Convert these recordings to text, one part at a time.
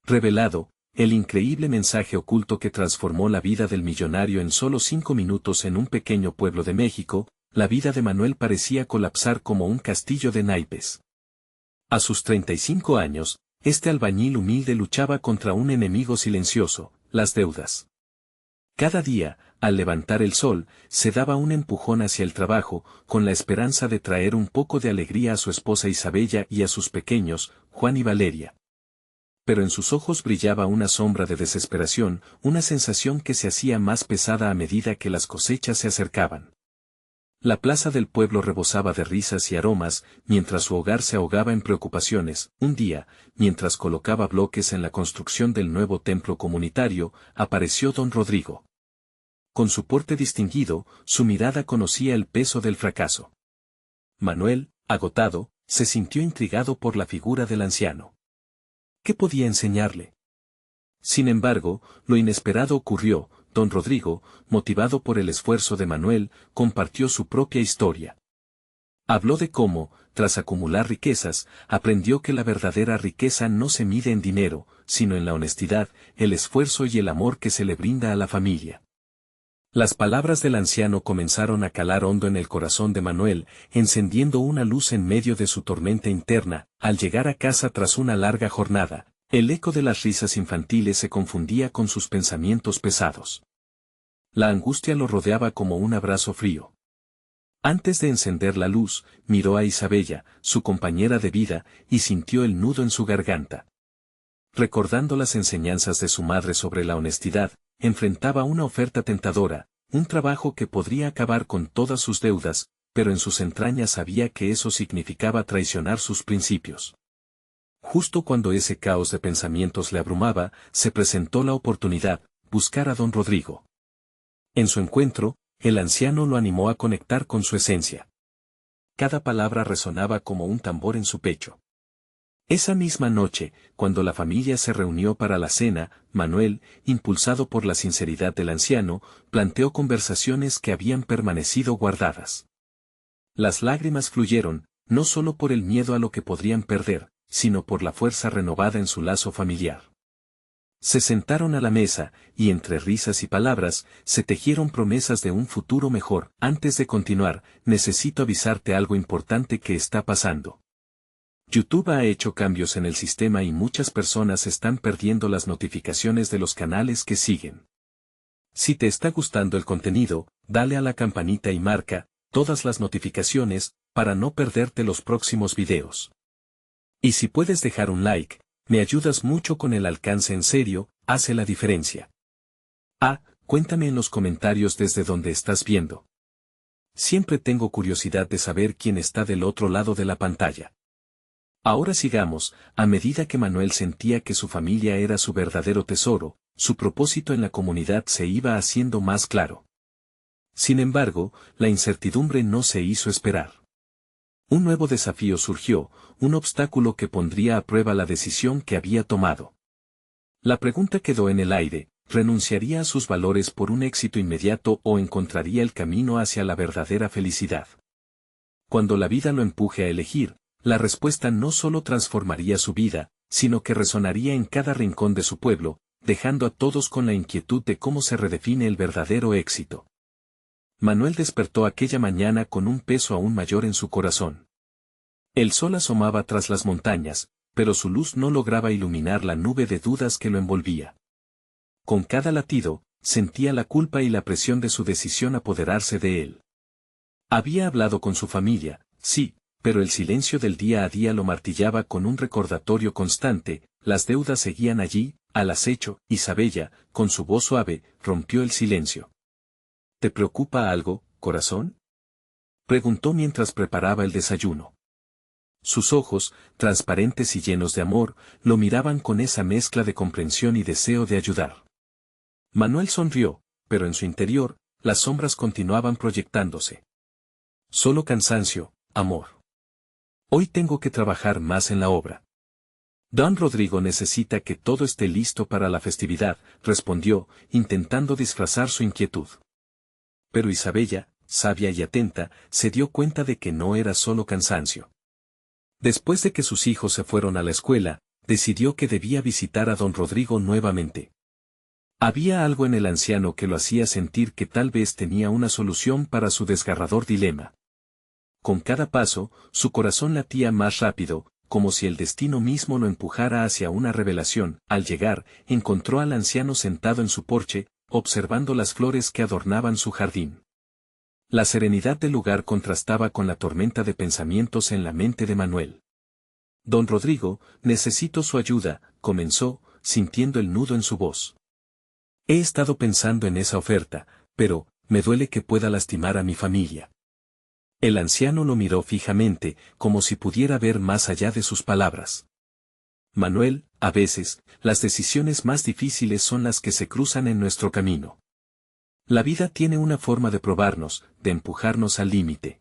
revelado, el increíble mensaje oculto que transformó la vida del millonario en solo 5 minutos en un pequeño pueblo de México, la vida de Manuel parecía colapsar como un castillo de naipes. A sus 35 años, este albañil humilde luchaba contra un enemigo silencioso, las deudas. Cada día, al levantar el sol, se daba un empujón hacia el trabajo, con la esperanza de traer un poco de alegría a su esposa Isabella y a sus pequeños, Juan y Valeria. Pero en sus ojos brillaba una sombra de desesperación, una sensación que se hacía más pesada a medida que las cosechas se acercaban. La plaza del pueblo rebosaba de risas y aromas, mientras su hogar se ahogaba en preocupaciones. Un día, mientras colocaba bloques en la construcción del nuevo templo comunitario, apareció don Rodrigo. Con su porte distinguido, su mirada conocía el peso del fracaso. Manuel, agotado, se sintió intrigado por la figura del anciano. ¿Qué podía enseñarle? Sin embargo, lo inesperado ocurrió. Don Rodrigo, motivado por el esfuerzo de Manuel, compartió su propia historia. Habló de cómo, tras acumular riquezas, aprendió que la verdadera riqueza no se mide en dinero, sino en la honestidad, el esfuerzo y el amor que se le brinda a la familia. Las palabras del anciano comenzaron a calar hondo en el corazón de Manuel, encendiendo una luz en medio de su tormenta interna. Al llegar a casa tras una larga jornada, el eco de las risas infantiles se confundía con sus pensamientos pesados. La angustia lo rodeaba como un abrazo frío. Antes de encender la luz, miró a Isabella, su compañera de vida, y sintió el nudo en su garganta. Recordando las enseñanzas de su madre sobre la honestidad, enfrentaba una oferta tentadora, un trabajo que podría acabar con todas sus deudas, pero en sus entrañas sabía que eso significaba traicionar sus principios. Justo cuando ese caos de pensamientos le abrumaba, se presentó la oportunidad, buscar a don Rodrigo. En su encuentro, el anciano lo animó a conectar con su esencia. Cada palabra resonaba como un tambor en su pecho. Esa misma noche, cuando la familia se reunió para la cena, Manuel, impulsado por la sinceridad del anciano, planteó conversaciones que habían permanecido guardadas. Las lágrimas fluyeron, no solo por el miedo a lo que podrían perder, sino por la fuerza renovada en su lazo familiar. Se sentaron a la mesa, y entre risas y palabras, se tejieron promesas de un futuro mejor. Antes de continuar, necesito avisarte algo importante que está pasando. YouTube ha hecho cambios en el sistema y muchas personas están perdiendo las notificaciones de los canales que siguen. Si te está gustando el contenido, dale a la campanita y marca todas las notificaciones, para no perderte los próximos videos. Y si puedes dejar un like, me ayudas mucho con el alcance en serio, hace la diferencia. Cuéntame en los comentarios desde donde estás viendo. Siempre tengo curiosidad de saber quién está del otro lado de la pantalla. Ahora sigamos. A medida que Manuel sentía que su familia era su verdadero tesoro, su propósito en la comunidad se iba haciendo más claro. Sin embargo, la incertidumbre no se hizo esperar. Un nuevo desafío surgió, un obstáculo que pondría a prueba la decisión que había tomado. La pregunta quedó en el aire: ¿renunciaría a sus valores por un éxito inmediato o encontraría el camino hacia la verdadera felicidad? Cuando la vida lo empuje a elegir, la respuesta no solo transformaría su vida, sino que resonaría en cada rincón de su pueblo, dejando a todos con la inquietud de cómo se redefine el verdadero éxito. Manuel despertó aquella mañana con un peso aún mayor en su corazón. El sol asomaba tras las montañas, pero su luz no lograba iluminar la nube de dudas que lo envolvía. Con cada latido, sentía la culpa y la presión de su decisión apoderarse de él. Había hablado con su familia, sí, pero el silencio del día a día lo martillaba con un recordatorio constante. Las deudas seguían allí, al acecho. Isabella, con su voz suave, rompió el silencio. ¿Te preocupa algo, corazón?, preguntó mientras preparaba el desayuno. Sus ojos, transparentes y llenos de amor, lo miraban con esa mezcla de comprensión y deseo de ayudar. Manuel sonrió, pero en su interior, las sombras continuaban proyectándose. Solo cansancio, amor. Hoy tengo que trabajar más en la obra. Don Rodrigo necesita que todo esté listo para la festividad, respondió, intentando disfrazar su inquietud. Pero Isabella, sabia y atenta, se dio cuenta de que no era solo cansancio. Después de que sus hijos se fueron a la escuela, decidió que debía visitar a don Rodrigo nuevamente. Había algo en el anciano que lo hacía sentir que tal vez tenía una solución para su desgarrador dilema. Con cada paso, su corazón latía más rápido, como si el destino mismo lo empujara hacia una revelación. Al llegar, encontró al anciano sentado en su porche, observando las flores que adornaban su jardín. La serenidad del lugar contrastaba con la tormenta de pensamientos en la mente de Manuel. Don Rodrigo, necesito su ayuda, comenzó, sintiendo el nudo en su voz. He estado pensando en esa oferta, pero, me duele que pueda lastimar a mi familia. El anciano lo miró fijamente, como si pudiera ver más allá de sus palabras. Manuel, a veces, las decisiones más difíciles son las que se cruzan en nuestro camino. La vida tiene una forma de probarnos, de empujarnos al límite.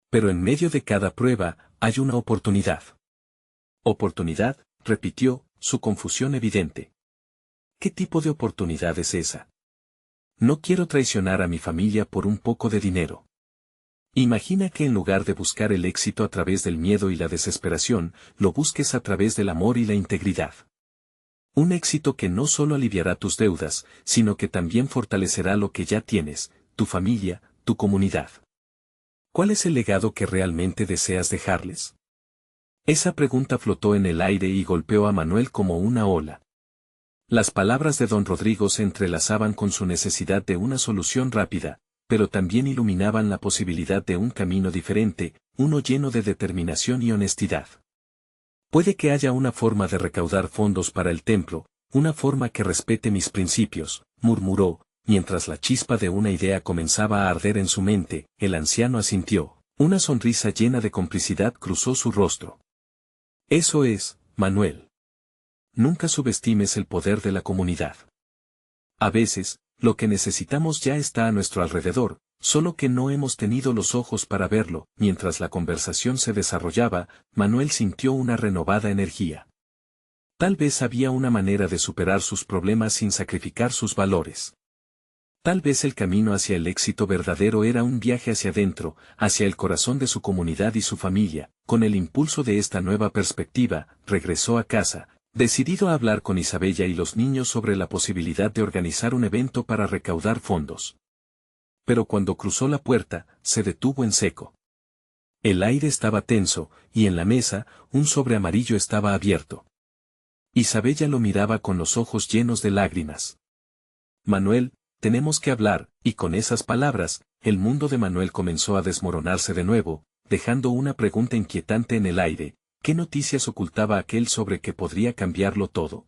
Pero en medio de cada prueba, hay una oportunidad. ¿Oportunidad?, repitió, su confusión evidente. ¿Qué tipo de oportunidad es esa? No quiero traicionar a mi familia por un poco de dinero. Imagina que en lugar de buscar el éxito a través del miedo y la desesperación, lo busques a través del amor y la integridad. Un éxito que no solo aliviará tus deudas, sino que también fortalecerá lo que ya tienes, tu familia, tu comunidad. ¿Cuál es el legado que realmente deseas dejarles? Esa pregunta flotó en el aire y golpeó a Manuel como una ola. Las palabras de don Rodrigo se entrelazaban con su necesidad de una solución rápida, pero también iluminaban la posibilidad de un camino diferente, uno lleno de determinación y honestidad. Puede que haya una forma de recaudar fondos para el templo, una forma que respete mis principios, murmuró, mientras la chispa de una idea comenzaba a arder en su mente. El anciano asintió, una sonrisa llena de complicidad cruzó su rostro. Eso es, Manuel. Nunca subestimes el poder de la comunidad. A veces, lo que necesitamos ya está a nuestro alrededor, solo que no hemos tenido los ojos para verlo. Mientras la conversación se desarrollaba, Manuel sintió una renovada energía. Tal vez había una manera de superar sus problemas sin sacrificar sus valores. Tal vez el camino hacia el éxito verdadero era un viaje hacia adentro, hacia el corazón de su comunidad y su familia. Con el impulso de esta nueva perspectiva, regresó a casa, decidido a hablar con Isabella y los niños sobre la posibilidad de organizar un evento para recaudar fondos. Pero cuando cruzó la puerta, se detuvo en seco. El aire estaba tenso, y en la mesa, un sobre amarillo estaba abierto. Isabella lo miraba con los ojos llenos de lágrimas. Manuel, tenemos que hablar, y con esas palabras, el mundo de Manuel comenzó a desmoronarse de nuevo, dejando una pregunta inquietante en el aire. ¿Qué noticias ocultaba aquel sobre que podría cambiarlo todo?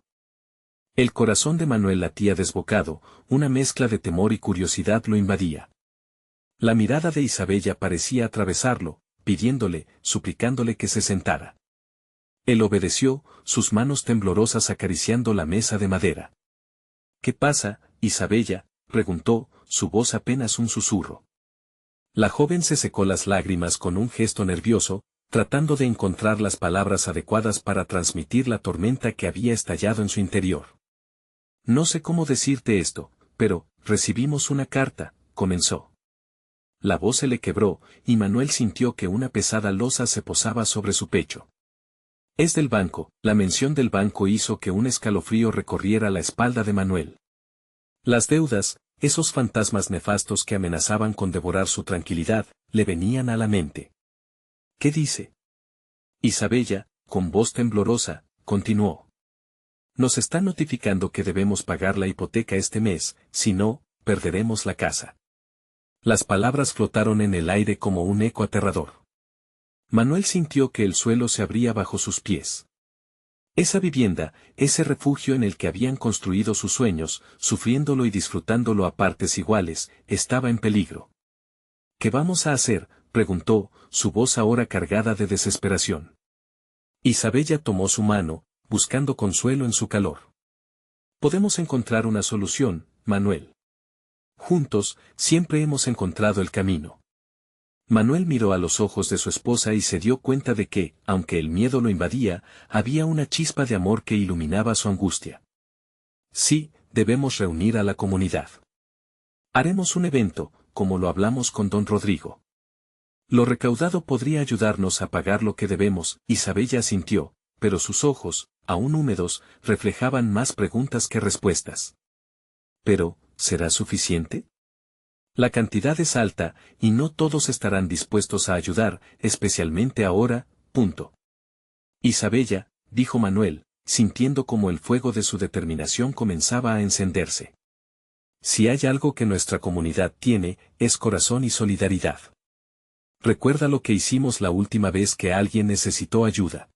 El corazón de Manuel latía desbocado, una mezcla de temor y curiosidad lo invadía. La mirada de Isabella parecía atravesarlo, pidiéndole, suplicándole que se sentara. Él obedeció, sus manos temblorosas acariciando la mesa de madera. ¿Qué pasa, Isabella?, preguntó, su voz apenas un susurro. La joven se secó las lágrimas con un gesto nervioso, tratando de encontrar las palabras adecuadas para transmitir la tormenta que había estallado en su interior. No sé cómo decirte esto, pero, recibimos una carta, comenzó. La voz se le quebró, y Manuel sintió que una pesada losa se posaba sobre su pecho. Es del banco. La mención del banco hizo que un escalofrío recorriera la espalda de Manuel. Las deudas, esos fantasmas nefastos que amenazaban con devorar su tranquilidad, le venían a la mente. ¿Qué dice? Isabella, con voz temblorosa, continuó. Nos están notificando que debemos pagar la hipoteca este mes, si no, perderemos la casa. Las palabras flotaron en el aire como un eco aterrador. Manuel sintió que el suelo se abría bajo sus pies. Esa vivienda, ese refugio en el que habían construido sus sueños, sufriéndolo y disfrutándolo a partes iguales, estaba en peligro. ¿Qué vamos a hacer?, preguntó, su voz ahora cargada de desesperación. Isabella tomó su mano, buscando consuelo en su calor. Podemos encontrar una solución, Manuel. Juntos, siempre hemos encontrado el camino. Manuel miró a los ojos de su esposa y se dio cuenta de que, aunque el miedo lo invadía, había una chispa de amor que iluminaba su angustia. Sí, debemos reunir a la comunidad. Haremos un evento, como lo hablamos con don Rodrigo. Lo recaudado podría ayudarnos a pagar lo que debemos. Isabella asintió, pero sus ojos, aún húmedos, reflejaban más preguntas que respuestas. Pero, ¿será suficiente? La cantidad es alta, y no todos estarán dispuestos a ayudar, especialmente ahora, punto. Isabella, dijo Manuel, sintiendo como el fuego de su determinación comenzaba a encenderse. Si hay algo que nuestra comunidad tiene, es corazón y solidaridad. Recuerda lo que hicimos la última vez que alguien necesitó ayuda.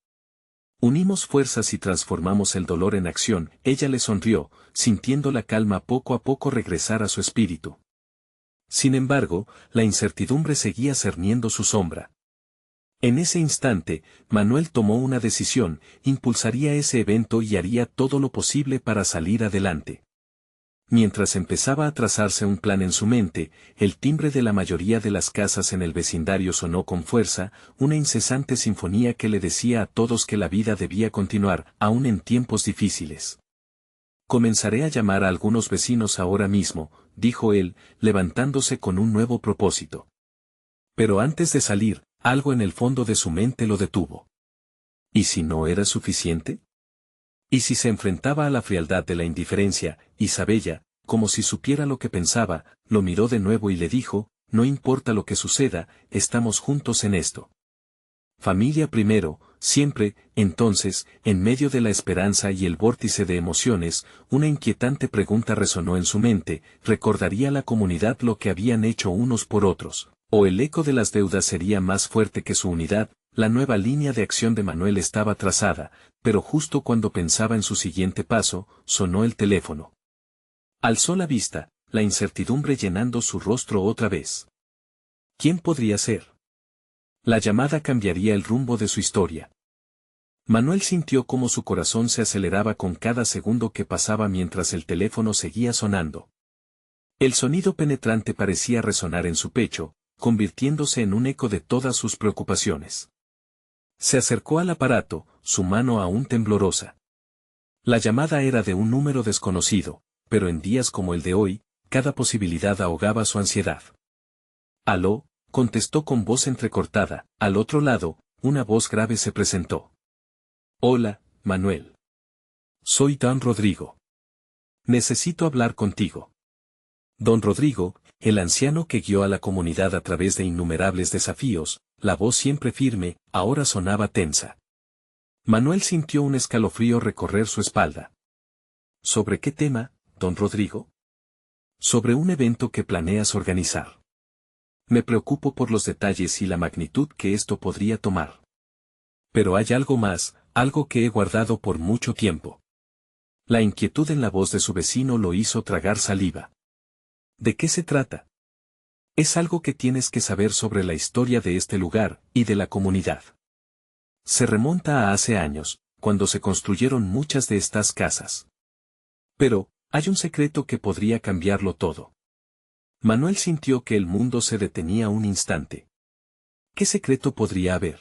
Unimos fuerzas y transformamos el dolor en acción. Ella le sonrió, sintiendo la calma poco a poco regresar a su espíritu. Sin embargo, la incertidumbre seguía cerniendo su sombra. En ese instante, Manuel tomó una decisión: impulsaría ese evento y haría todo lo posible para salir adelante. Mientras empezaba a trazarse un plan en su mente, el timbre de la mayoría de las casas en el vecindario sonó con fuerza, una incesante sinfonía que le decía a todos que la vida debía continuar, aún en tiempos difíciles. Comenzaré a llamar a algunos vecinos ahora mismo, dijo él, levantándose con un nuevo propósito. Pero antes de salir, algo en el fondo de su mente lo detuvo. ¿Y si no era suficiente? Y si se enfrentaba a la frialdad de la indiferencia, Isabella, como si supiera lo que pensaba, lo miró de nuevo y le dijo: no importa lo que suceda, estamos juntos en esto. Familia primero, siempre. Entonces, en medio de la esperanza y el vórtice de emociones, una inquietante pregunta resonó en su mente: ¿recordaría la comunidad lo que habían hecho unos por otros? ¿O el eco de las deudas sería más fuerte que su unidad? La nueva línea de acción de Manuel estaba trazada, pero justo cuando pensaba en su siguiente paso, sonó el teléfono. Alzó la vista, la incertidumbre llenando su rostro otra vez. ¿Quién podría ser? La llamada cambiaría el rumbo de su historia. Manuel sintió cómo su corazón se aceleraba con cada segundo que pasaba mientras el teléfono seguía sonando. El sonido penetrante parecía resonar en su pecho, convirtiéndose en un eco de todas sus preocupaciones. Se acercó al aparato, su mano aún temblorosa. La llamada era de un número desconocido, pero en días como el de hoy, cada posibilidad ahogaba su ansiedad. «Aló», contestó con voz entrecortada. Al otro lado, una voz grave se presentó. «Hola, Manuel. Soy Don Rodrigo. Necesito hablar contigo». Don Rodrigo, el anciano que guió a la comunidad a través de innumerables desafíos, la voz siempre firme, ahora sonaba tensa. Manuel sintió un escalofrío recorrer su espalda. ¿Sobre qué tema, don Rodrigo? Sobre un evento que planeas organizar. Me preocupo por los detalles y la magnitud que esto podría tomar. Pero hay algo más, algo que he guardado por mucho tiempo. La inquietud en la voz de su vecino lo hizo tragar saliva. ¿De qué se trata? Es algo que tienes que saber sobre la historia de este lugar y de la comunidad. Se remonta a hace años, cuando se construyeron muchas de estas casas. Pero, hay un secreto que podría cambiarlo todo. Manuel sintió que el mundo se detenía un instante. ¿Qué secreto podría haber?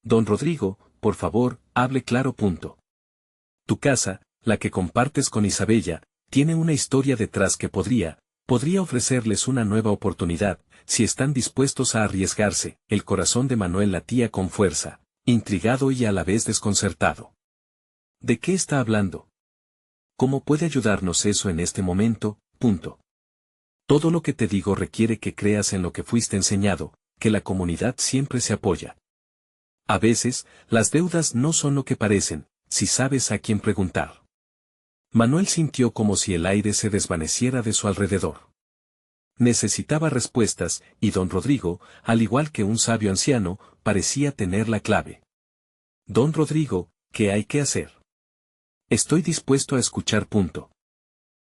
Don Rodrigo, por favor, hable claro. Tu casa, la que compartes con Isabella, tiene una historia detrás que podría ofrecerles una nueva oportunidad, si están dispuestos a arriesgarse. El corazón de Manuel latía con fuerza, intrigado y a la vez desconcertado. ¿De qué está hablando? ¿Cómo puede ayudarnos eso en este momento? Todo lo que te digo requiere que creas en lo que fuiste enseñado, que la comunidad siempre se apoya. A veces, las deudas no son lo que parecen, si sabes a quién preguntar. Manuel sintió como si el aire se desvaneciera de su alrededor. Necesitaba respuestas, y don Rodrigo, al igual que un sabio anciano, parecía tener la clave. Don Rodrigo, ¿qué hay que hacer? Estoy dispuesto a escuchar.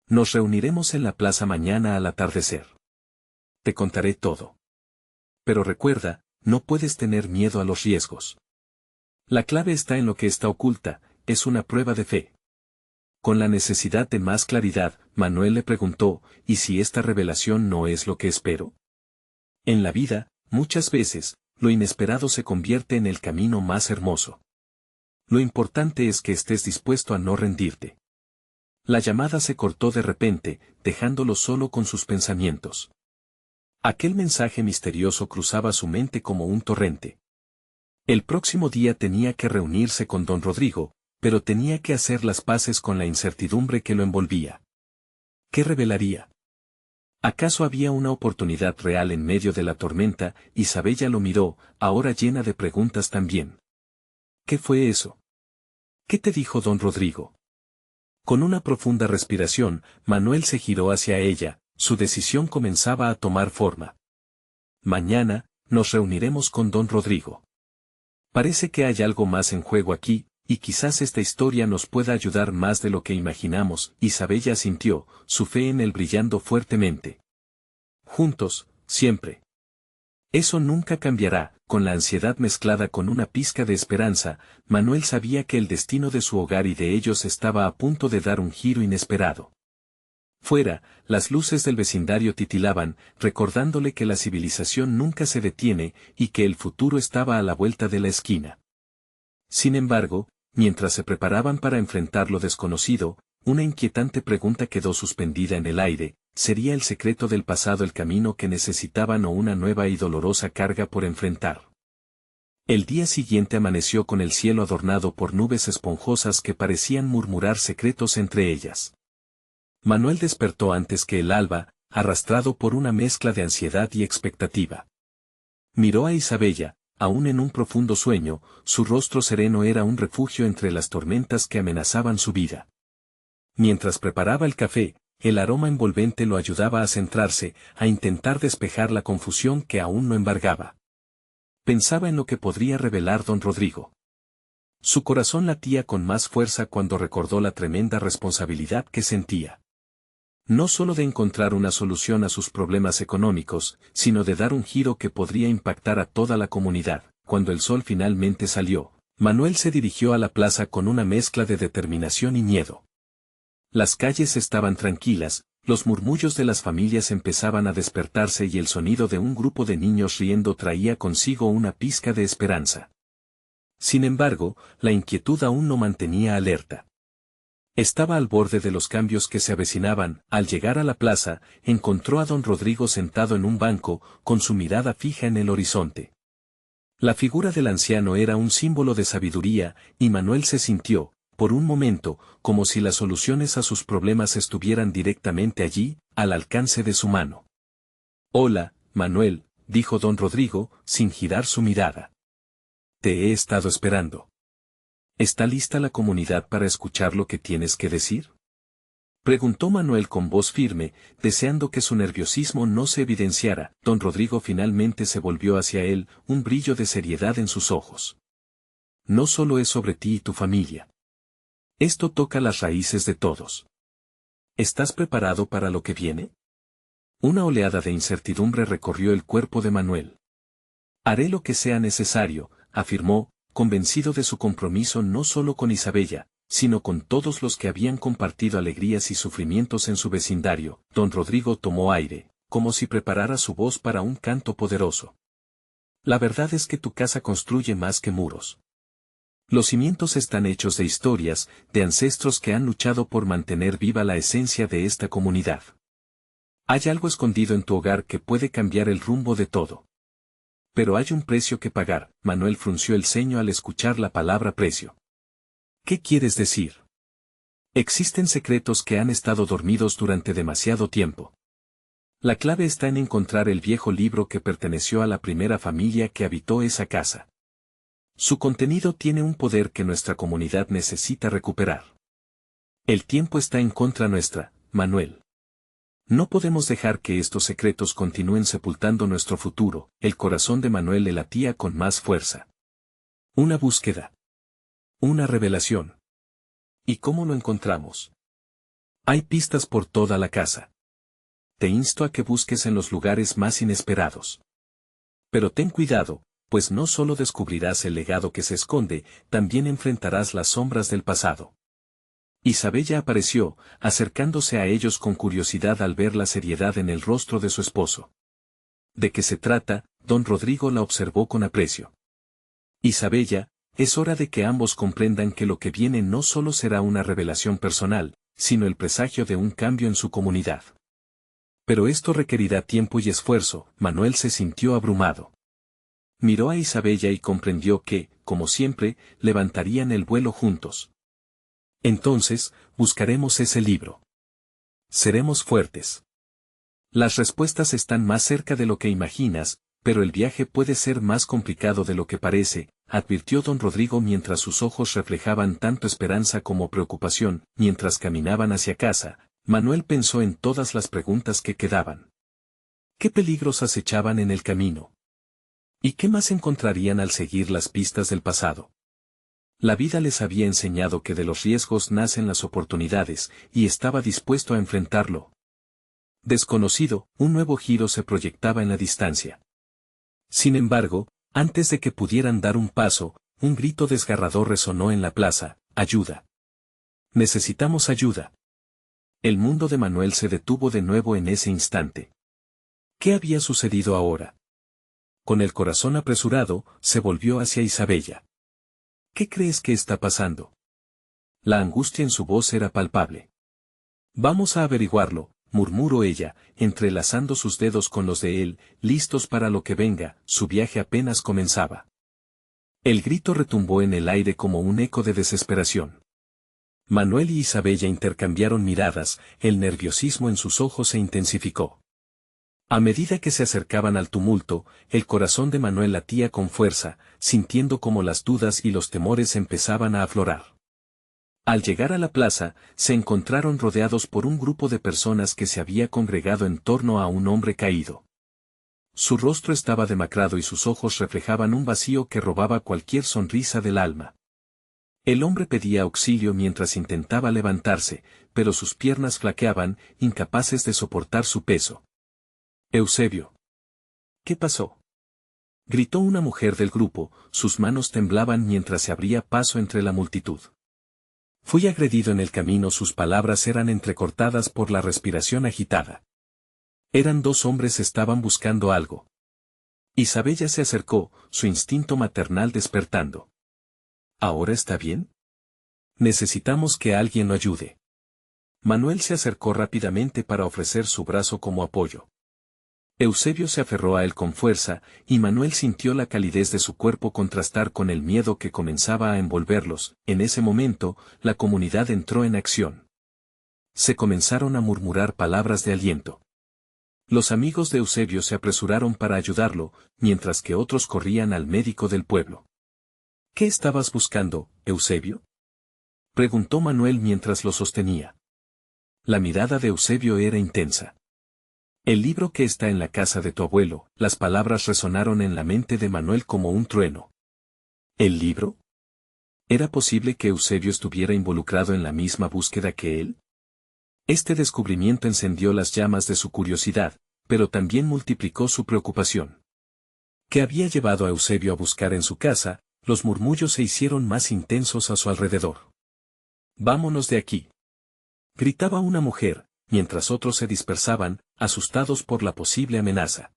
Nos reuniremos en la plaza mañana al atardecer. Te contaré todo. Pero recuerda, no puedes tener miedo a los riesgos. La clave está en lo que está oculta, es una prueba de fe. Con la necesidad de más claridad, Manuel le preguntó: ¿y si esta revelación no es lo que espero? En la vida, muchas veces, lo inesperado se convierte en el camino más hermoso. Lo importante es que estés dispuesto a no rendirte. La llamada se cortó de repente, dejándolo solo con sus pensamientos. Aquel mensaje misterioso cruzaba su mente como un torrente. El próximo día tenía que reunirse con don Rodrigo, pero tenía que hacer las paces con la incertidumbre que lo envolvía. ¿Qué revelaría? ¿Acaso había una oportunidad real en medio de la tormenta? Isabella lo miró, ahora llena de preguntas también. ¿Qué fue eso? ¿Qué te dijo don Rodrigo? Con una profunda respiración, Manuel se giró hacia ella, su decisión comenzaba a tomar forma. Mañana, nos reuniremos con don Rodrigo. Parece que hay algo más en juego aquí, y quizás esta historia nos pueda ayudar más de lo que imaginamos. Isabella sintió, su fe en él brillando fuertemente. Juntos, siempre. Eso nunca cambiará. Con la ansiedad mezclada con una pizca de esperanza, Manuel sabía que el destino de su hogar y de ellos estaba a punto de dar un giro inesperado. Fuera, las luces del vecindario titilaban, recordándole que la civilización nunca se detiene y que el futuro estaba a la vuelta de la esquina. Sin embargo, mientras se preparaban para enfrentar lo desconocido, una inquietante pregunta quedó suspendida en el aire: ¿sería el secreto del pasado el camino que necesitaban o una nueva y dolorosa carga por enfrentar? El día siguiente amaneció con el cielo adornado por nubes esponjosas que parecían murmurar secretos entre ellas. Manuel despertó antes que el alba, arrastrado por una mezcla de ansiedad y expectativa. Miró a Isabella, aún en un profundo sueño, su rostro sereno era un refugio entre las tormentas que amenazaban su vida. Mientras preparaba el café, el aroma envolvente lo ayudaba a centrarse, a intentar despejar la confusión que aún no embargaba. Pensaba en lo que podría revelar don Rodrigo. Su corazón latía con más fuerza cuando recordó la tremenda responsabilidad que sentía. No solo de encontrar una solución a sus problemas económicos, sino de dar un giro que podría impactar a toda la comunidad. Cuando el sol finalmente salió, Manuel se dirigió a la plaza con una mezcla de determinación y miedo. Las calles estaban tranquilas, los murmullos de las familias empezaban a despertarse y el sonido de un grupo de niños riendo traía consigo una pizca de esperanza. Sin embargo, la inquietud aún no mantenía alerta. Estaba al borde de los cambios que se avecinaban. Al llegar a la plaza, encontró a don Rodrigo sentado en un banco, con su mirada fija en el horizonte. La figura del anciano era un símbolo de sabiduría, y Manuel se sintió, por un momento, como si las soluciones a sus problemas estuvieran directamente allí, al alcance de su mano. «Hola, Manuel», dijo don Rodrigo, sin girar su mirada. «Te he estado esperando». ¿Está lista la comunidad para escuchar lo que tienes que decir?, preguntó Manuel con voz firme, deseando que su nerviosismo no se evidenciara. Don Rodrigo finalmente se volvió hacia él, un brillo de seriedad en sus ojos. «No solo es sobre ti y tu familia. Esto toca las raíces de todos. ¿Estás preparado para lo que viene?». Una oleada de incertidumbre recorrió el cuerpo de Manuel. «Haré lo que sea necesario», afirmó, convencido de su compromiso no solo con Isabella, sino con todos los que habían compartido alegrías y sufrimientos en su vecindario. Don Rodrigo tomó aire, como si preparara su voz para un canto poderoso. «La verdad es que tu casa construye más que muros. Los cimientos están hechos de historias, de ancestros que han luchado por mantener viva la esencia de esta comunidad. Hay algo escondido en tu hogar que puede cambiar el rumbo de todo. Pero hay un precio que pagar». Manuel frunció el ceño al escuchar la palabra precio. «¿Qué quieres decir?». «Existen secretos que han estado dormidos durante demasiado tiempo. La clave está en encontrar el viejo libro que perteneció a la primera familia que habitó esa casa. Su contenido tiene un poder que nuestra comunidad necesita recuperar. El tiempo está en contra nuestra, Manuel. No podemos dejar que estos secretos continúen sepultando nuestro futuro». El corazón de Manuel le latía con más fuerza. Una búsqueda. Una revelación. ¿Y cómo lo encontramos? Hay pistas por toda la casa. Te insto a que busques en los lugares más inesperados. Pero ten cuidado, pues no solo descubrirás el legado que se esconde, también enfrentarás las sombras del pasado. Isabella apareció, acercándose a ellos con curiosidad al ver la seriedad en el rostro de su esposo. ¿De qué se trata?, don Rodrigo la observó con aprecio. «Isabella, es hora de que ambos comprendan que lo que viene no solo será una revelación personal, sino el presagio de un cambio en su comunidad. Pero esto requerirá tiempo y esfuerzo». Manuel se sintió abrumado. Miró a Isabella y comprendió que, como siempre, levantarían el vuelo juntos. Entonces, buscaremos ese libro. Seremos fuertes. Las respuestas están más cerca de lo que imaginas, pero el viaje puede ser más complicado de lo que parece, advirtió don Rodrigo mientras sus ojos reflejaban tanto esperanza como preocupación. Mientras caminaban hacia casa, Manuel pensó en todas las preguntas que quedaban. ¿Qué peligros acechaban en el camino? ¿Y qué más encontrarían al seguir las pistas del pasado? La vida les había enseñado que de los riesgos nacen las oportunidades, y estaba dispuesto a enfrentarlo. Desconocido, un nuevo giro se proyectaba en la distancia. Sin embargo, antes de que pudieran dar un paso, un grito desgarrador resonó en la plaza: ¡ayuda! Necesitamos ayuda. El mundo de Manuel se detuvo de nuevo en ese instante. ¿Qué había sucedido ahora? Con el corazón apresurado, se volvió hacia Isabella. ¿Qué crees que está pasando? La angustia en su voz era palpable. Vamos a averiguarlo, murmuró ella, entrelazando sus dedos con los de él, listos para lo que venga. Su viaje apenas comenzaba. El grito retumbó en el aire como un eco de desesperación. Manuel y Isabella intercambiaron miradas, el nerviosismo en sus ojos se intensificó. A medida que se acercaban al tumulto, el corazón de Manuel latía con fuerza, sintiendo cómo las dudas y los temores empezaban a aflorar. Al llegar a la plaza, se encontraron rodeados por un grupo de personas que se había congregado en torno a un hombre caído. Su rostro estaba demacrado y sus ojos reflejaban un vacío que robaba cualquier sonrisa del alma. El hombre pedía auxilio mientras intentaba levantarse, pero sus piernas flaqueaban, incapaces de soportar su peso. Eusebio. ¿Qué pasó? Gritó una mujer del grupo, sus manos temblaban mientras se abría paso entre la multitud. Fui agredido en el camino. Sus palabras eran entrecortadas por la respiración agitada. Eran dos hombres, estaban buscando algo. Isabella se acercó, su instinto maternal despertando. ¿Ahora está bien? Necesitamos que alguien lo ayude. Manuel se acercó rápidamente para ofrecer su brazo como apoyo. Eusebio se aferró a él con fuerza, y Manuel sintió la calidez de su cuerpo contrastar con el miedo que comenzaba a envolverlos. En ese momento, la comunidad entró en acción. Se comenzaron a murmurar palabras de aliento. Los amigos de Eusebio se apresuraron para ayudarlo, mientras que otros corrían al médico del pueblo. ¿Qué estabas buscando, Eusebio? Preguntó Manuel mientras lo sostenía. La mirada de Eusebio era intensa. El libro que está en la casa de tu abuelo. Las palabras resonaron en la mente de Manuel como un trueno. ¿El libro? ¿Era posible que Eusebio estuviera involucrado en la misma búsqueda que él? Este descubrimiento encendió las llamas de su curiosidad, pero también multiplicó su preocupación. ¿Qué había llevado a Eusebio a buscar en su casa? Los murmullos se hicieron más intensos a su alrededor. «Vámonos de aquí», gritaba una mujer, mientras otros se dispersaban, asustados por la posible amenaza.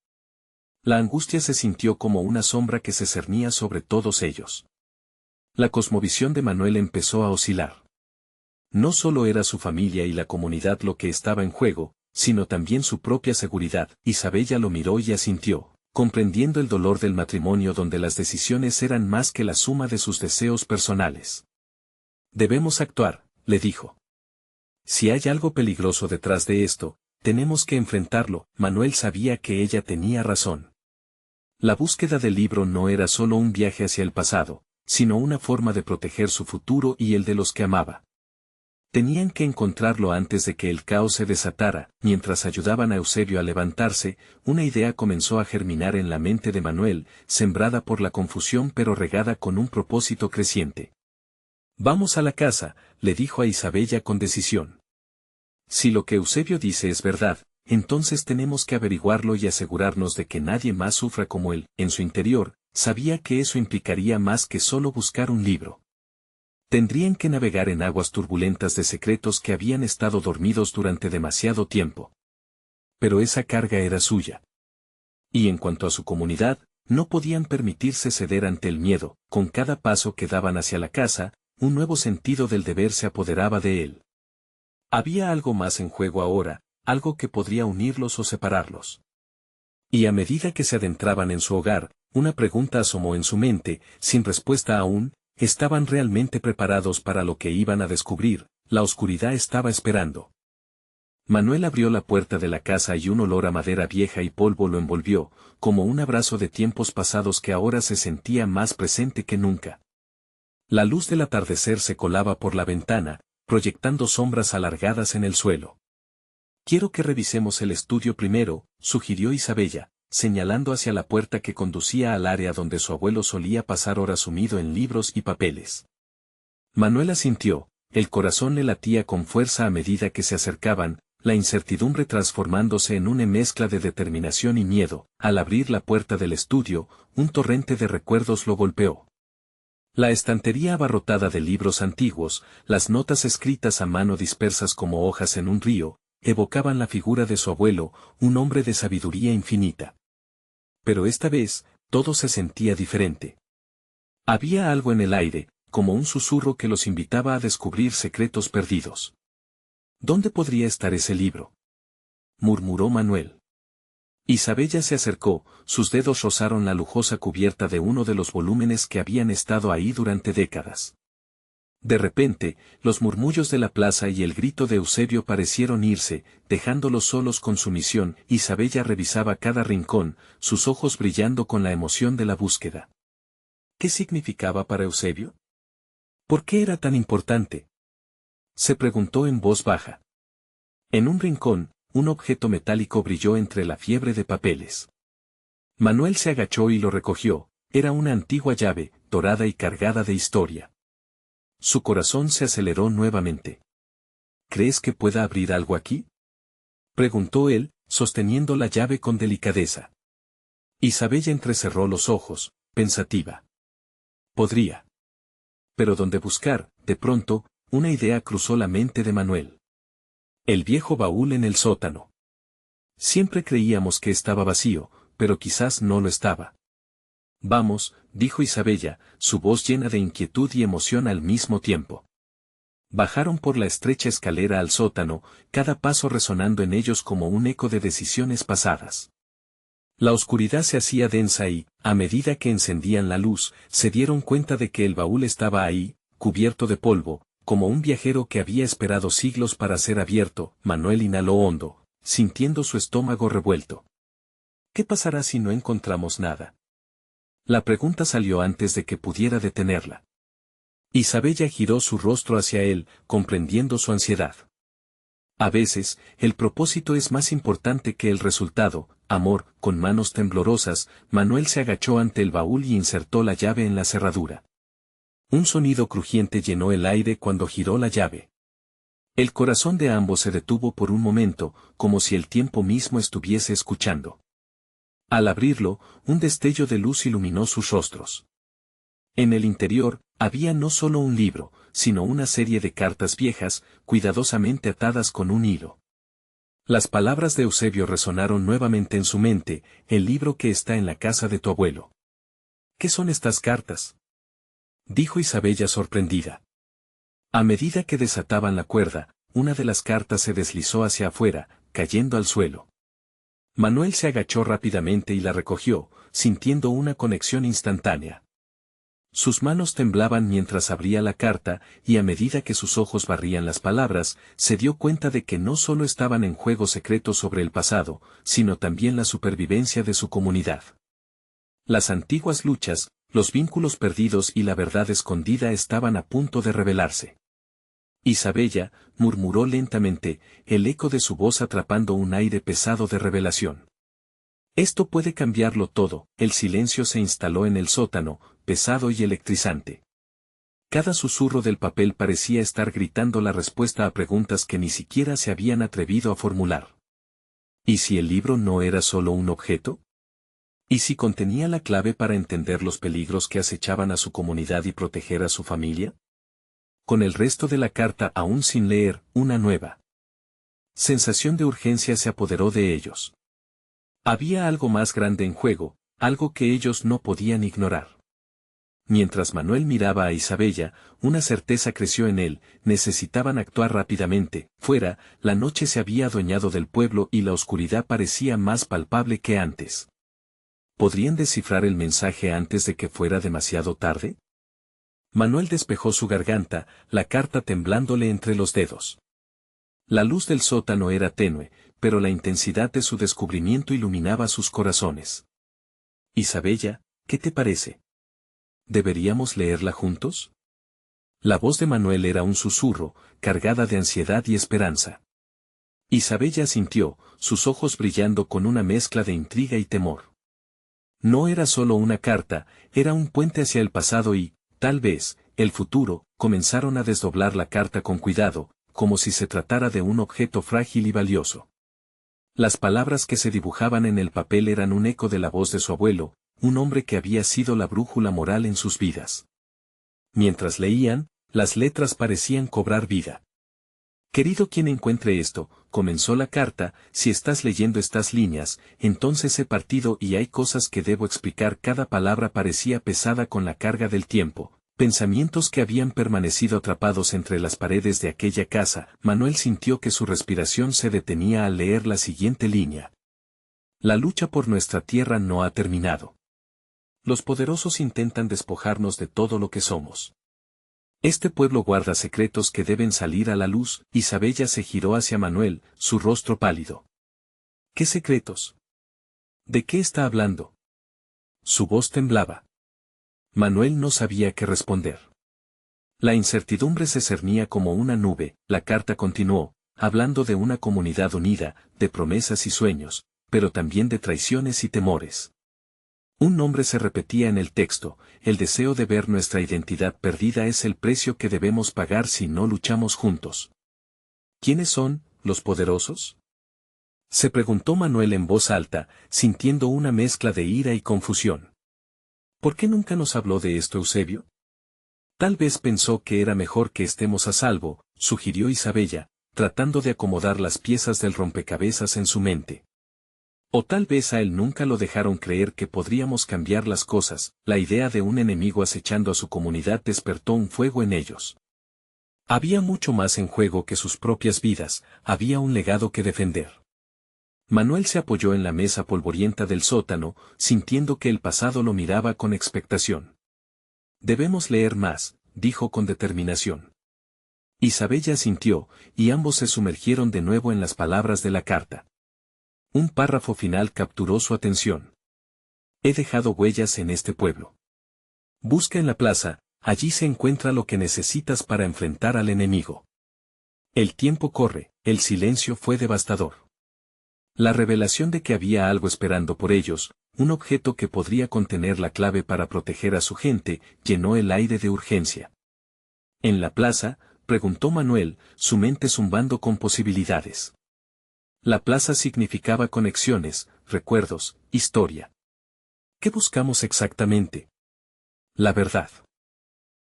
La angustia se sintió como una sombra que se cernía sobre todos ellos. La cosmovisión de Manuel empezó a oscilar. No solo era su familia y la comunidad lo que estaba en juego, sino también su propia seguridad. Isabella lo miró y asintió, comprendiendo el dolor del matrimonio donde las decisiones eran más que la suma de sus deseos personales. «Debemos actuar», le dijo. «Si hay algo peligroso detrás de esto, tenemos que enfrentarlo». Manuel sabía que ella tenía razón. La búsqueda del libro no era solo un viaje hacia el pasado, sino una forma de proteger su futuro y el de los que amaba. Tenían que encontrarlo antes de que el caos se desatara. Mientras ayudaban a Eusebio a levantarse, una idea comenzó a germinar en la mente de Manuel, sembrada por la confusión pero regada con un propósito creciente. «Vamos a la casa», le dijo a Isabella con decisión. «Si lo que Eusebio dice es verdad, entonces tenemos que averiguarlo y asegurarnos de que nadie más sufra como él». En su interior, sabía que eso implicaría más que solo buscar un libro. Tendrían que navegar en aguas turbulentas de secretos que habían estado dormidos durante demasiado tiempo. Pero esa carga era suya. Y en cuanto a su comunidad, no podían permitirse ceder ante el miedo. Con cada paso que daban hacia la casa, un nuevo sentido del deber se apoderaba de él. Había algo más en juego ahora, algo que podría unirlos o separarlos. Y a medida que se adentraban en su hogar, Una pregunta asomó en su mente, sin respuesta aún. ¿Estaban realmente preparados para lo que iban a descubrir? La oscuridad estaba esperando. Manuel abrió la puerta de la casa y un olor a madera vieja y polvo lo envolvió, como un abrazo de tiempos pasados que ahora se sentía más presente que nunca. La luz del atardecer se colaba por la ventana, proyectando sombras alargadas en el suelo. Quiero que revisemos el estudio primero, sugirió Isabella, señalando hacia la puerta que conducía al área donde su abuelo solía pasar horas sumido en libros y papeles. Manuel asintió, el corazón le latía con fuerza a medida que se acercaban, la incertidumbre transformándose en una mezcla de determinación y miedo. Al abrir la puerta del estudio, un torrente de recuerdos lo golpeó. La estantería abarrotada de libros antiguos, las notas escritas a mano dispersas como hojas en un río, evocaban la figura de su abuelo, un hombre de sabiduría infinita. Pero esta vez, todo se sentía diferente. Había algo en el aire, como un susurro que los invitaba a descubrir secretos perdidos. ¿Dónde podría estar ese libro?, murmuró Manuel. Isabella se acercó, sus dedos rozaron la lujosa cubierta de uno de los volúmenes que habían estado ahí durante décadas. De repente, los murmullos de la plaza y el grito de Eusebio parecieron irse, dejándolos solos con su misión. Isabella revisaba cada rincón, sus ojos brillando con la emoción de la búsqueda. ¿Qué significaba para Eusebio? ¿Por qué era tan importante?, se preguntó en voz baja. En un rincón, un objeto metálico brilló entre la fiebre de papeles. Manuel se agachó y lo recogió. Era una antigua llave, dorada y cargada de historia. Su corazón se aceleró nuevamente. ¿Crees que pueda abrir algo aquí?, preguntó él, sosteniendo la llave con delicadeza. Isabella entrecerró los ojos, pensativa. Podría. Pero ¿dónde buscar? De pronto, una idea cruzó la mente de Manuel. El viejo baúl en el sótano. Siempre creíamos que estaba vacío, pero quizás no lo estaba. Vamos, dijo Isabella, su voz llena de inquietud y emoción al mismo tiempo. Bajaron por la estrecha escalera al sótano, cada paso resonando en ellos como un eco de decisiones pasadas. La oscuridad se hacía densa y, a medida que encendían la luz, se dieron cuenta de que el baúl estaba ahí, cubierto de polvo, como un viajero que había esperado siglos para ser abierto. Manuel inhaló hondo, sintiendo su estómago revuelto. ¿Qué pasará si no encontramos nada? La pregunta salió antes de que pudiera detenerla. Isabella giró su rostro hacia él, comprendiendo su ansiedad. A veces, el propósito es más importante que el resultado. Amor. Con manos temblorosas, Manuel se agachó ante el baúl y insertó la llave en la cerradura. Un sonido crujiente llenó el aire cuando giró la llave. El corazón de ambos se detuvo por un momento, como si el tiempo mismo estuviese escuchando. Al abrirlo, un destello de luz iluminó sus rostros. En el interior, había no solo un libro, sino una serie de cartas viejas, cuidadosamente atadas con un hilo. Las palabras de Eusebio resonaron nuevamente en su mente: el libro que está en la casa de tu abuelo. ¿Qué son estas cartas?, dijo Isabella sorprendida. A medida que desataban la cuerda, una de las cartas se deslizó hacia afuera, cayendo al suelo. Manuel se agachó rápidamente y la recogió, sintiendo una conexión instantánea. Sus manos temblaban mientras abría la carta, y a medida que sus ojos barrían las palabras, se dio cuenta de que no solo estaban en juego secretos sobre el pasado, sino también la supervivencia de su comunidad. Las antiguas luchas, los vínculos perdidos y la verdad escondida estaban a punto de revelarse. Isabella, murmuró lentamente, el eco de su voz atrapando un aire pesado de revelación. Esto puede cambiarlo todo. El silencio se instaló en el sótano, pesado y electrizante. Cada susurro del papel parecía estar gritando la respuesta a preguntas que ni siquiera se habían atrevido a formular. ¿Y si el libro no era solo un objeto? ¿Y si contenía la clave para entender los peligros que acechaban a su comunidad y proteger a su familia? Con el resto de la carta aún sin leer, una nueva sensación de urgencia se apoderó de ellos. Había algo más grande en juego, algo que ellos no podían ignorar. Mientras Manuel miraba a Isabella, una certeza creció en él: necesitaban actuar rápidamente. Fuera, la noche se había adueñado del pueblo y la oscuridad parecía más palpable que antes. ¿Podrían descifrar el mensaje antes de que fuera demasiado tarde? Manuel despejó su garganta, la carta temblándole entre los dedos. La luz del sótano era tenue, pero la intensidad de su descubrimiento iluminaba sus corazones. Isabella, ¿qué te parece? ¿Deberíamos leerla juntos? La voz de Manuel era un susurro, cargada de ansiedad y esperanza. Isabella asintió, sus ojos brillando con una mezcla de intriga y temor. No era solo una carta, era un puente hacia el pasado y, tal vez, el futuro. Comenzaron a desdoblar la carta con cuidado, como si se tratara de un objeto frágil y valioso. Las palabras que se dibujaban en el papel eran un eco de la voz de su abuelo, un hombre que había sido la brújula moral en sus vidas. Mientras leían, las letras parecían cobrar vida. Querido quien encuentre esto, comenzó la carta, si estás leyendo estas líneas, entonces he partido y hay cosas que debo explicar. Cada palabra parecía pesada con la carga del tiempo, pensamientos que habían permanecido atrapados entre las paredes de aquella casa. Manuel sintió que su respiración se detenía al leer la siguiente línea. La lucha por nuestra tierra no ha terminado. Los poderosos intentan despojarnos de todo lo que somos. Este pueblo guarda secretos que deben salir a la luz. Isabella se giró hacia Manuel, su rostro pálido. ¿Qué secretos? ¿De qué está hablando? Su voz temblaba. Manuel no sabía qué responder. La incertidumbre se cernía como una nube. La carta continuó, hablando de una comunidad unida, de promesas y sueños, pero también de traiciones y temores. Un nombre se repetía en el texto: el deseo de ver nuestra identidad perdida es el precio que debemos pagar si no luchamos juntos. ¿Quiénes son los poderosos? Se preguntó Manuel en voz alta, sintiendo una mezcla de ira y confusión. ¿Por qué nunca nos habló de esto Eusebio? Tal vez pensó que era mejor que estemos a salvo, sugirió Isabella, tratando de acomodar las piezas del rompecabezas en su mente. O tal vez a él nunca lo dejaron creer que podríamos cambiar las cosas. La idea de un enemigo acechando a su comunidad despertó un fuego en ellos. Había mucho más en juego que sus propias vidas, había un legado que defender. Manuel se apoyó en la mesa polvorienta del sótano, sintiendo que el pasado lo miraba con expectación. Debemos leer más, dijo con determinación. Isabella asintió, y ambos se sumergieron de nuevo en las palabras de la carta. Un párrafo final capturó su atención. He dejado huellas en este pueblo. Busca en la plaza, allí se encuentra lo que necesitas para enfrentar al enemigo. El tiempo corre, el silencio fue devastador. La revelación de que había algo esperando por ellos, un objeto que podría contener la clave para proteger a su gente, llenó el aire de urgencia. ¿En la plaza?, preguntó Manuel, su mente zumbando con posibilidades. La plaza significaba conexiones, recuerdos, historia. ¿Qué buscamos exactamente? La verdad.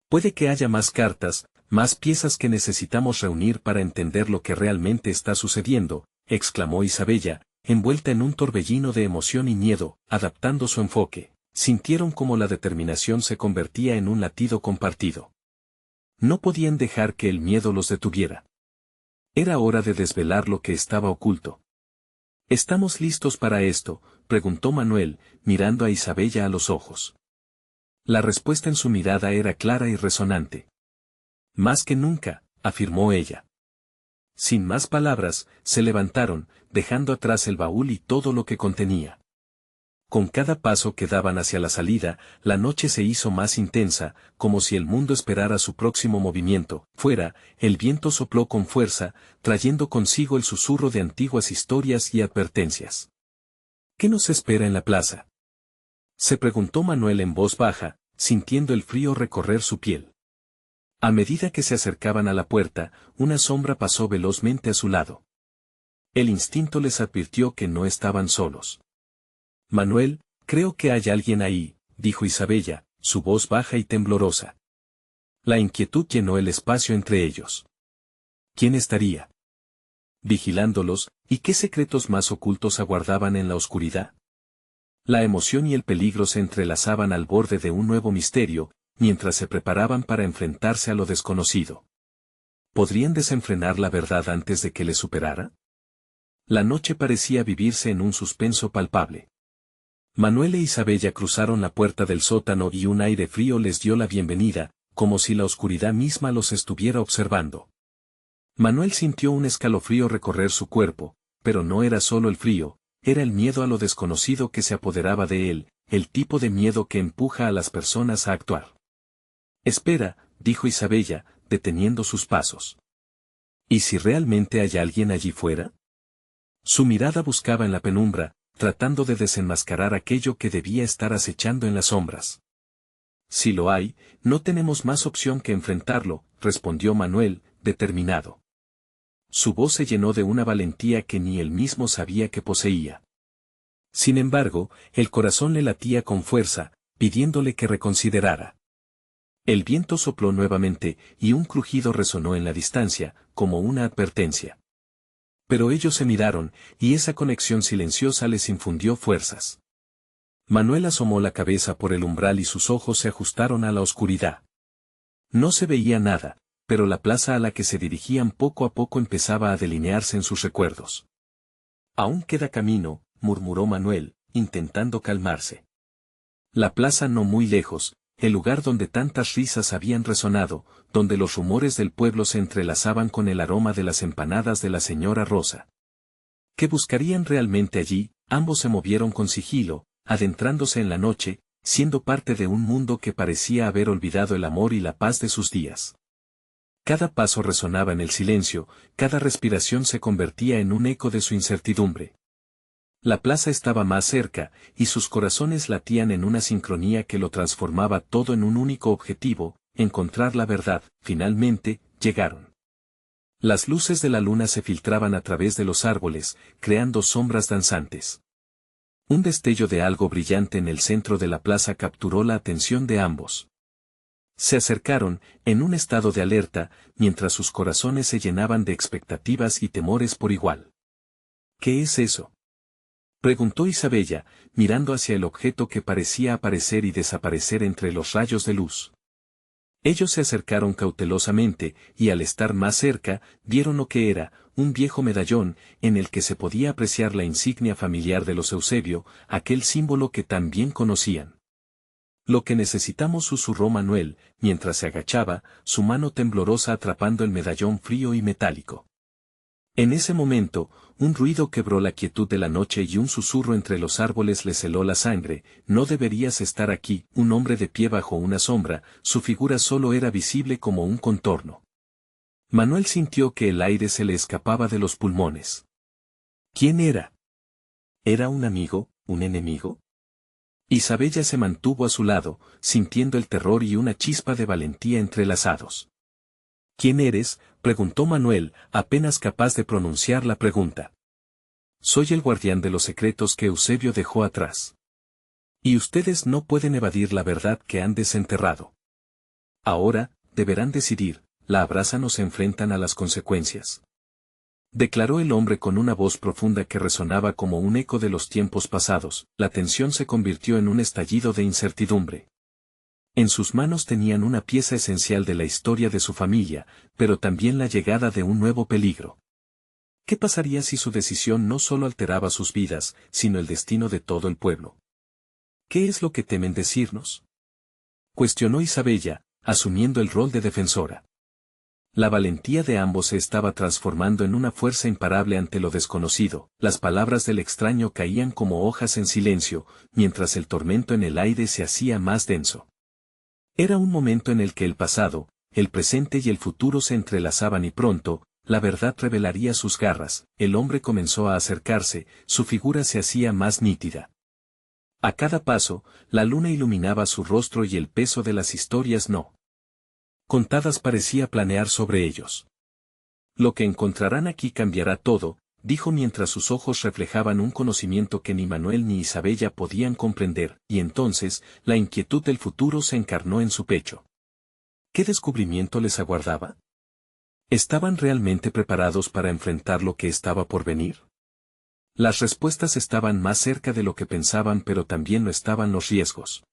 Puede que haya más cartas, más piezas que necesitamos reunir para entender lo que realmente está sucediendo, exclamó Isabella, envuelta en un torbellino de emoción y miedo. Adaptando su enfoque, sintieron como la determinación se convertía en un latido compartido. No podían dejar que el miedo los detuviera. Era hora de desvelar lo que estaba oculto. ¿Estamos listos para esto?, preguntó Manuel, mirando a Isabella a los ojos. La respuesta en su mirada era clara y resonante. Más que nunca, afirmó ella. Sin más palabras, se levantaron, dejando atrás el baúl y todo lo que contenía. Con cada paso que daban hacia la salida, la noche se hizo más intensa, como si el mundo esperara su próximo movimiento. Fuera, el viento sopló con fuerza, trayendo consigo el susurro de antiguas historias y advertencias. ¿Qué nos espera en la plaza?, se preguntó Manuel en voz baja, sintiendo el frío recorrer su piel. A medida que se acercaban a la puerta, una sombra pasó velozmente a su lado. El instinto les advirtió que no estaban solos. Manuel, creo que hay alguien ahí, dijo Isabella, su voz baja y temblorosa. La inquietud llenó el espacio entre ellos. ¿Quién estaría vigilándolos, y qué secretos más ocultos aguardaban en la oscuridad? La emoción y el peligro se entrelazaban al borde de un nuevo misterio, mientras se preparaban para enfrentarse a lo desconocido. ¿Podrían desenfrenar la verdad antes de que les superara? La noche parecía vivirse en un suspenso palpable. Manuel e Isabella cruzaron la puerta del sótano y un aire frío les dio la bienvenida, como si la oscuridad misma los estuviera observando. Manuel sintió un escalofrío recorrer su cuerpo, pero no era solo el frío, era el miedo a lo desconocido que se apoderaba de él, el tipo de miedo que empuja a las personas a actuar. «Espera», dijo Isabella, deteniendo sus pasos. «¿Y si realmente hay alguien allí fuera?» Su mirada buscaba en la penumbra, tratando de desenmascarar aquello que debía estar acechando en las sombras. «Si lo hay, no tenemos más opción que enfrentarlo», respondió Manuel, determinado. Su voz se llenó de una valentía que ni él mismo sabía que poseía. Sin embargo, el corazón le latía con fuerza, pidiéndole que reconsiderara. El viento sopló nuevamente, y un crujido resonó en la distancia, como una advertencia. Pero ellos se miraron, y esa conexión silenciosa les infundió fuerzas. Manuel asomó la cabeza por el umbral y sus ojos se ajustaron a la oscuridad. No se veía nada, pero la plaza a la que se dirigían poco a poco empezaba a delinearse en sus recuerdos. «Aún queda camino», murmuró Manuel, intentando calmarse. La plaza no muy lejos, el lugar donde tantas risas habían resonado, donde los rumores del pueblo se entrelazaban con el aroma de las empanadas de la señora Rosa. ¿Qué buscarían realmente allí? Ambos se movieron con sigilo, adentrándose en la noche, siendo parte de un mundo que parecía haber olvidado el amor y la paz de sus días. Cada paso resonaba en el silencio, cada respiración se convertía en un eco de su incertidumbre. La plaza estaba más cerca, y sus corazones latían en una sincronía que lo transformaba todo en un único objetivo, encontrar la verdad. Finalmente, llegaron. Las luces de la luna se filtraban a través de los árboles, creando sombras danzantes. Un destello de algo brillante en el centro de la plaza capturó la atención de ambos. Se acercaron, en un estado de alerta, mientras sus corazones se llenaban de expectativas y temores por igual. «¿Qué es eso?», preguntó Isabella, mirando hacia el objeto que parecía aparecer y desaparecer entre los rayos de luz. Ellos se acercaron cautelosamente, y al estar más cerca, vieron lo que era, un viejo medallón, en el que se podía apreciar la insignia familiar de los Eusebio, aquel símbolo que tan bien conocían. «Lo que necesitamos», susurró Manuel, mientras se agachaba, su mano temblorosa atrapando el medallón frío y metálico. En ese momento, un ruido quebró la quietud de la noche y un susurro entre los árboles les heló la sangre. «No deberías estar aquí». Un hombre de pie bajo una sombra, su figura solo era visible como un contorno. Manuel sintió que el aire se le escapaba de los pulmones. ¿Quién era? ¿Era un amigo, un enemigo? Isabella se mantuvo a su lado, sintiendo el terror y una chispa de valentía entrelazados. «¿Quién eres?», preguntó Manuel, apenas capaz de pronunciar la pregunta. «Soy el guardián de los secretos que Eusebio dejó atrás. Y ustedes no pueden evadir la verdad que han desenterrado. Ahora, deberán decidir, la abrazan o se enfrentan a las consecuencias», declaró el hombre con una voz profunda que resonaba como un eco de los tiempos pasados. La tensión se convirtió en un estallido de incertidumbre. En sus manos tenían una pieza esencial de la historia de su familia, pero también la llegada de un nuevo peligro. ¿Qué pasaría si su decisión no solo alteraba sus vidas, sino el destino de todo el pueblo? «¿Qué es lo que temen decirnos?», cuestionó Isabella, asumiendo el rol de defensora. La valentía de ambos se estaba transformando en una fuerza imparable ante lo desconocido. Las palabras del extraño caían como hojas en silencio, mientras el tormento en el aire se hacía más denso. Era un momento en el que el pasado, el presente y el futuro se entrelazaban y pronto, la verdad revelaría sus garras. El hombre comenzó a acercarse, su figura se hacía más nítida. A cada paso, la luna iluminaba su rostro y el peso de las historias no contadas parecía planear sobre ellos. «Lo que encontrarán aquí cambiará todo», dijo mientras sus ojos reflejaban un conocimiento que ni Manuel ni Isabella podían comprender, y entonces, la inquietud del futuro se encarnó en su pecho. ¿Qué descubrimiento les aguardaba? ¿Estaban realmente preparados para enfrentar lo que estaba por venir? Las respuestas estaban más cerca de lo que pensaban, pero también lo estaban los riesgos.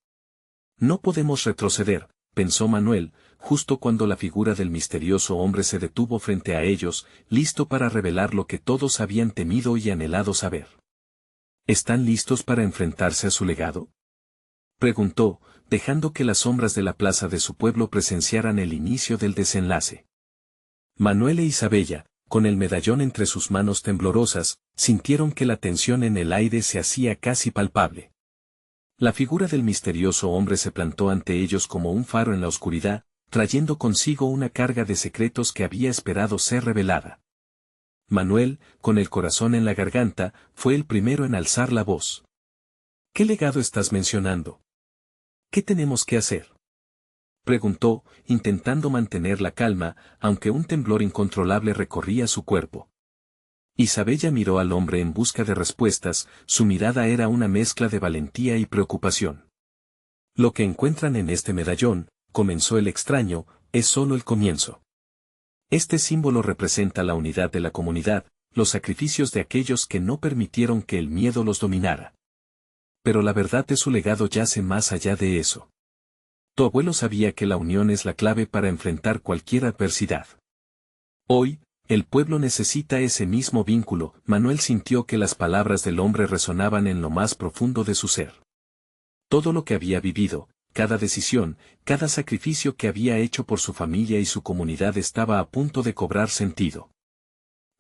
«No podemos retroceder», pensó Manuel, justo cuando la figura del misterioso hombre se detuvo frente a ellos, listo para revelar lo que todos habían temido y anhelado saber. ¿Están listos para enfrentarse a su legado? Preguntó, dejando que las sombras de la plaza de su pueblo presenciaran el inicio del desenlace. Manuel e Isabella, con el medallón entre sus manos temblorosas, sintieron que la tensión en el aire se hacía casi palpable. La figura del misterioso hombre se plantó ante ellos como un faro en la oscuridad, trayendo consigo una carga de secretos que había esperado ser revelada. Manuel, con el corazón en la garganta, fue el primero en alzar la voz. ¿Qué legado estás mencionando? ¿Qué tenemos que hacer? Preguntó, intentando mantener la calma, aunque un temblor incontrolable recorría su cuerpo. Isabella miró al hombre en busca de respuestas, su mirada era una mezcla de valentía y preocupación. Lo que encuentran en este medallón, comenzó el extraño, es solo el comienzo. Este símbolo representa la unidad de la comunidad, los sacrificios de aquellos que no permitieron que el miedo los dominara. Pero la verdad de su legado yace más allá de eso. Tu abuelo sabía que la unión es la clave para enfrentar cualquier adversidad. Hoy, el pueblo necesita ese mismo vínculo. Manuel sintió que las palabras del hombre resonaban en lo más profundo de su ser. Todo lo que había vivido, cada decisión, cada sacrificio que había hecho por su familia y su comunidad estaba a punto de cobrar sentido.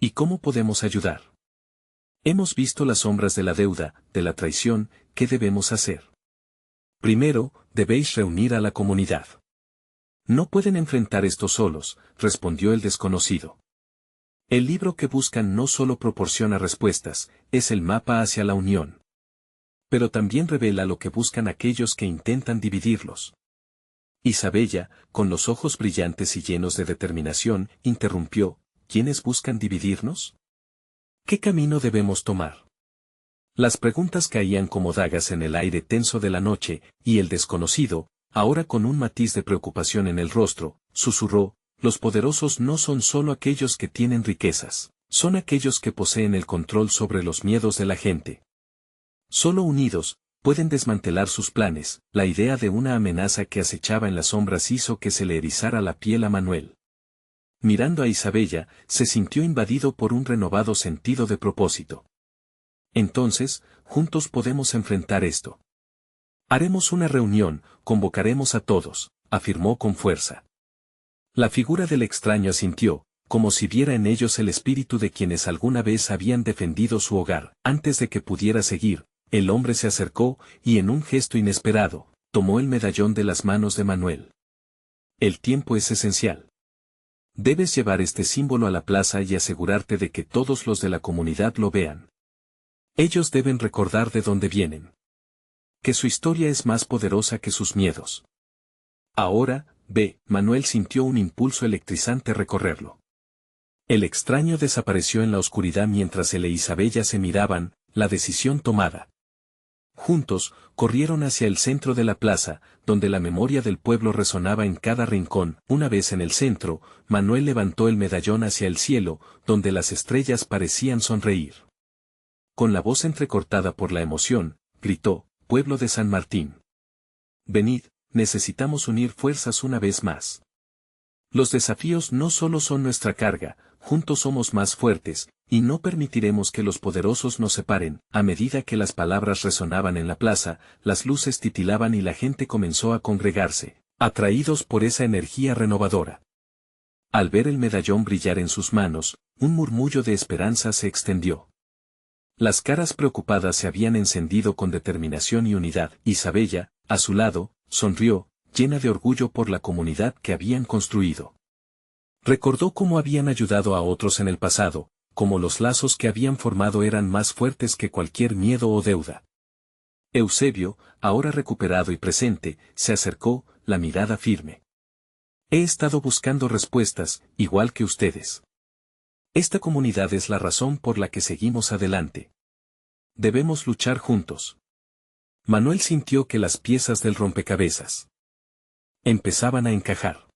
¿Y cómo podemos ayudar? Hemos visto las sombras de la deuda, de la traición. ¿Qué debemos hacer? Primero, debéis reunir a la comunidad. No pueden enfrentar esto solos, respondió el desconocido. El libro que buscan no solo proporciona respuestas, es el mapa hacia la unión. Pero también revela lo que buscan aquellos que intentan dividirlos. Isabella, con los ojos brillantes y llenos de determinación, interrumpió, ¿quiénes buscan dividirnos? ¿Qué camino debemos tomar? Las preguntas caían como dagas en el aire tenso de la noche, y el desconocido, ahora con un matiz de preocupación en el rostro, susurró, los poderosos no son solo aquellos que tienen riquezas, son aquellos que poseen el control sobre los miedos de la gente. Solo unidos, pueden desmantelar sus planes. La idea de una amenaza que acechaba en las sombras hizo que se le erizara la piel a Manuel. Mirando a Isabella, se sintió invadido por un renovado sentido de propósito. Entonces, juntos podemos enfrentar esto. Haremos una reunión, convocaremos a todos, afirmó con fuerza. La figura del extraño asintió, como si viera en ellos el espíritu de quienes alguna vez habían defendido su hogar. Antes de que pudiera seguir, el hombre se acercó, y en un gesto inesperado, tomó el medallón de las manos de Manuel. El tiempo es esencial. Debes llevar este símbolo a la plaza y asegurarte de que todos los de la comunidad lo vean. Ellos deben recordar de dónde vienen. Que su historia es más poderosa que sus miedos. Ahora, ve, Manuel sintió un impulso electrizante recorrerlo. El extraño desapareció en la oscuridad mientras él e Isabella se miraban, la decisión tomada. Juntos, corrieron hacia el centro de la plaza, donde la memoria del pueblo resonaba en cada rincón. Una vez en el centro, Manuel levantó el medallón hacia el cielo, donde las estrellas parecían sonreír. Con la voz entrecortada por la emoción, gritó, pueblo de San Martín. Venid, necesitamos unir fuerzas una vez más. Los desafíos no solo son nuestra carga, juntos somos más fuertes, y no permitiremos que los poderosos nos separen. A medida que las palabras resonaban en la plaza, las luces titilaban y la gente comenzó a congregarse, atraídos por esa energía renovadora. Al ver el medallón brillar en sus manos, un murmullo de esperanza se extendió. Las caras preocupadas se habían encendido con determinación y unidad. Isabella, a su lado, sonrió, llena de orgullo por la comunidad que habían construido. Recordó cómo habían ayudado a otros en el pasado, cómo los lazos que habían formado eran más fuertes que cualquier miedo o deuda. Eusebio, ahora recuperado y presente, se acercó, la mirada firme. He estado buscando respuestas, igual que ustedes. Esta comunidad es la razón por la que seguimos adelante. Debemos luchar juntos. Manuel sintió que las piezas del rompecabezas empezaban a encajar.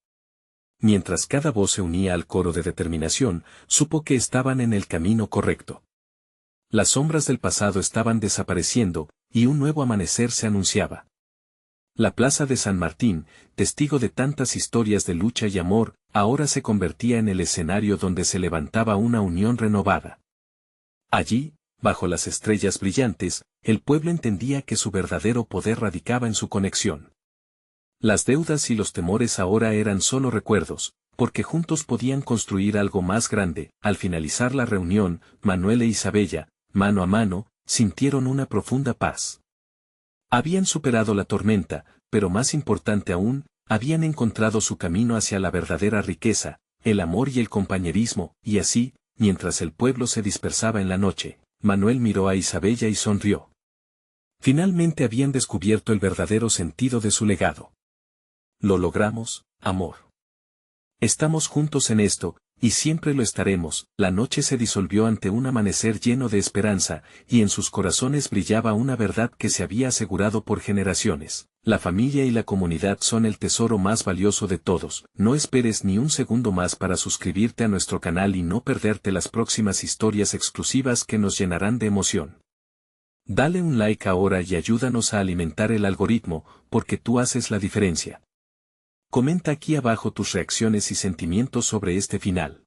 Mientras cada voz se unía al coro de determinación, supo que estaban en el camino correcto. Las sombras del pasado estaban desapareciendo, y un nuevo amanecer se anunciaba. La plaza de San Martín, testigo de tantas historias de lucha y amor, ahora se convertía en el escenario donde se levantaba una unión renovada. Allí, bajo las estrellas brillantes, el pueblo entendía que su verdadero poder radicaba en su conexión. Las deudas y los temores ahora eran solo recuerdos, porque juntos podían construir algo más grande. Al finalizar la reunión, Manuel e Isabella, mano a mano, sintieron una profunda paz. Habían superado la tormenta, pero más importante aún, habían encontrado su camino hacia la verdadera riqueza, el amor y el compañerismo, y así, mientras el pueblo se dispersaba en la noche, Manuel miró a Isabella y sonrió. Finalmente habían descubierto el verdadero sentido de su legado. Lo logramos, amor. Estamos juntos en esto, y siempre lo estaremos. La noche se disolvió ante un amanecer lleno de esperanza, y en sus corazones brillaba una verdad que se había asegurado por generaciones. La familia y la comunidad son el tesoro más valioso de todos. No esperes ni un segundo más para suscribirte a nuestro canal y no perderte las próximas historias exclusivas que nos llenarán de emoción. Dale un like ahora y ayúdanos a alimentar el algoritmo, porque tú haces la diferencia. Comenta aquí abajo tus reacciones y sentimientos sobre este final.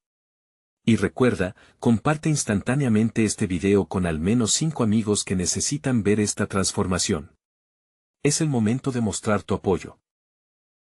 Y recuerda, comparte instantáneamente este video con al menos 5 amigos que necesitan ver esta transformación. Es el momento de mostrar tu apoyo.